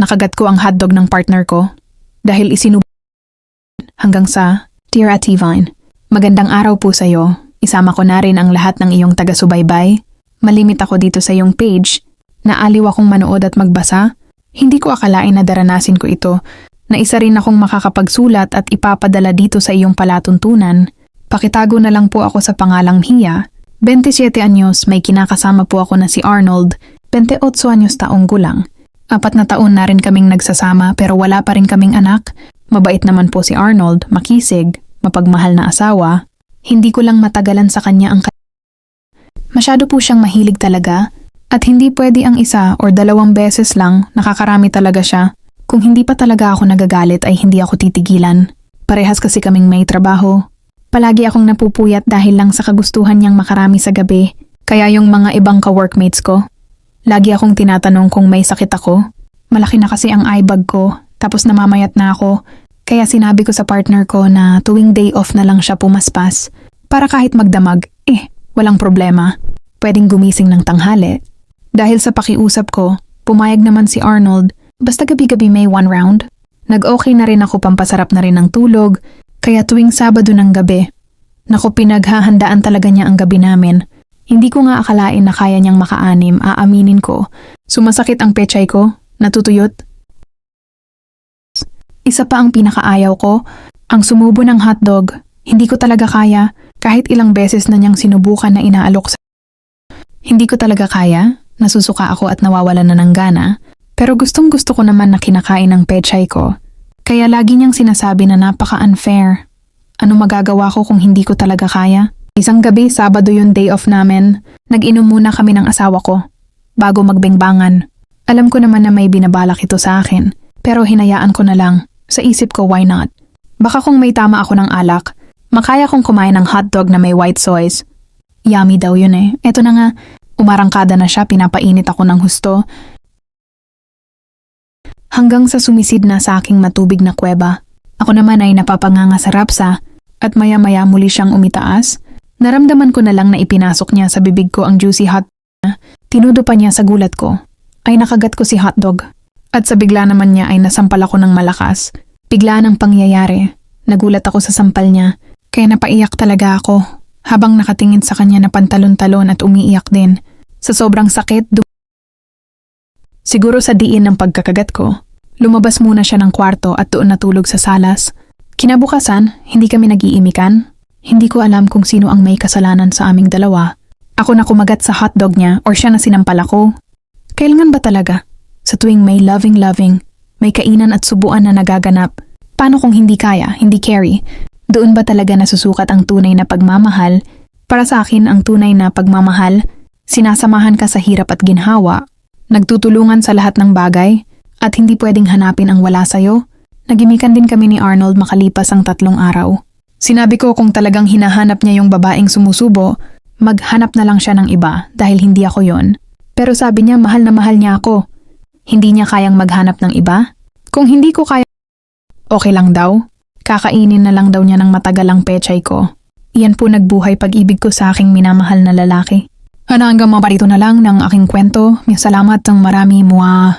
Nakagat ko ang hotdog ng partner ko dahil hanggang sa, Dear Ate Vine, magandang araw po sa'yo. Isama ko na rin ang lahat ng iyong taga-subaybay. Malimit ako dito sa iyong page. Naaliw akong manood at magbasa. Hindi ko akalain na daranasin ko ito, na isa rin akong makakapagsulat at ipapadala dito sa iyong palatuntunan. Pakitago na lang po ako sa pangalang Hia. 27 anyos, may kinakasama po ako na si Arnold. 28 anyos taong gulang. 4 na taon na rin kaming nagsasama pero wala pa rin kaming anak. Mabait naman po si Arnold, makisig, mapagmahal na asawa. Hindi ko lang matagalan sa kanya ang Masyado po siyang mahilig talaga at hindi pwede ang isa or 2 beses lang, nakakarami talaga siya. Kung hindi pa talaga ako nagagalit ay hindi ako titigilan. Parehas kasi kaming may trabaho. Palagi akong napupuyat dahil lang sa kagustuhan niyang makarami sa gabi. Kaya yung mga ibang ka-workmates ko, lagi akong tinatanong kung may sakit ako. Malaki na kasi ang eye bag ko, tapos namamayat na ako. Kaya sinabi ko sa partner ko na tuwing day off na lang siya pumaspas. Para kahit magdamag, walang problema. Pwedeng gumising ng tanghali. Dahil sa pakiusap ko, pumayag naman si Arnold. Basta gabi-gabi may 1 round. Nag-okay na rin ako, pampasarap na rin ng tulog, kaya tuwing Sabado ng gabi, naku, pinaghahandaan talaga niya ang gabi namin. Hindi ko nga akalain na kaya niyang maka-6, aaminin ko. Sumasakit ang pechay ko, natutuyot. Isa pa ang pinakaayaw ko, ang sumubo ng hotdog. Hindi ko talaga kaya, kahit ilang beses na niyang sinubukan na inaalok sa... Hindi ko talaga kaya, nasusuka ako at nawawalan na ng gana. Pero gustong-gusto ko naman na kinakain ng pechay ko. Kaya lagi niyang sinasabi na napaka-unfair. Ano magagawa ko kung hindi ko talaga kaya? Isang gabi, Sabado yung day off namin. Nag-inom muna kami ng asawa ko. Bago magbengbangan. Alam ko naman na may binabalak ito sa akin. Pero hinayaan ko na lang. Sa isip ko, why not? Baka kung may tama ako ng alak, makaya kong kumain ng hotdog na may white sauce. Yummy daw yun eh. Eto na nga, umarangkada na siya, pinapainit ako ng husto. Hanggang sa sumisid na sa aking matubig na kuweba. Ako naman ay napapanganga sa rapsa at maya-maya muli siyang umitaas. Naramdaman ko na lang na ipinasok niya sa bibig ko ang juicy hotdog na tinudo pa niya sa gulat ko. Ay nakagat ko si hotdog. At sa bigla naman niya ay nasampal ako ng malakas. Bigla ng pangyayari. Nagulat ako sa sampal niya. Kaya napaiyak talaga ako. Habang nakatingin sa kanya na pantalon-talon at umiiyak din. Sa sobrang sakit, siguro sa diin ng pagkakagat ko, lumabas muna siya ng kwarto at doon natulog sa salas. Kinabukasan, hindi kami nag-iimikan. Hindi ko alam kung sino ang may kasalanan sa aming dalawa. Ako na kumagat sa hotdog niya or siya na sinampal ako. Kailangan ba talaga? Sa tuwing may loving-loving, may kainan at subuan na nagaganap, paano kung hindi kaya, hindi carry? Doon ba talaga nasusukat ang tunay na pagmamahal? Para sa akin, ang tunay na pagmamahal, sinasamahan ka sa hirap at ginhawa, nagtutulungan sa lahat ng bagay, at hindi pwedeng hanapin ang wala sa'yo. Nagimikan din kami ni Arnold makalipas ang 3 araw. Sinabi ko kung talagang hinahanap niya yung babaeng sumusubo, maghanap na lang siya ng iba dahil hindi ako yon. Pero sabi niya mahal na mahal niya ako. Hindi niya kayang maghanap ng iba? Kung hindi ko kaya, okay lang daw. Kakainin na lang daw niya ng matagal ang pechay ko. Iyan po nagbuhay pag-ibig ko sa aking minamahal na lalaki. Hanggang mga parito na lang ng aking kwento. Salamat ng marami, mua.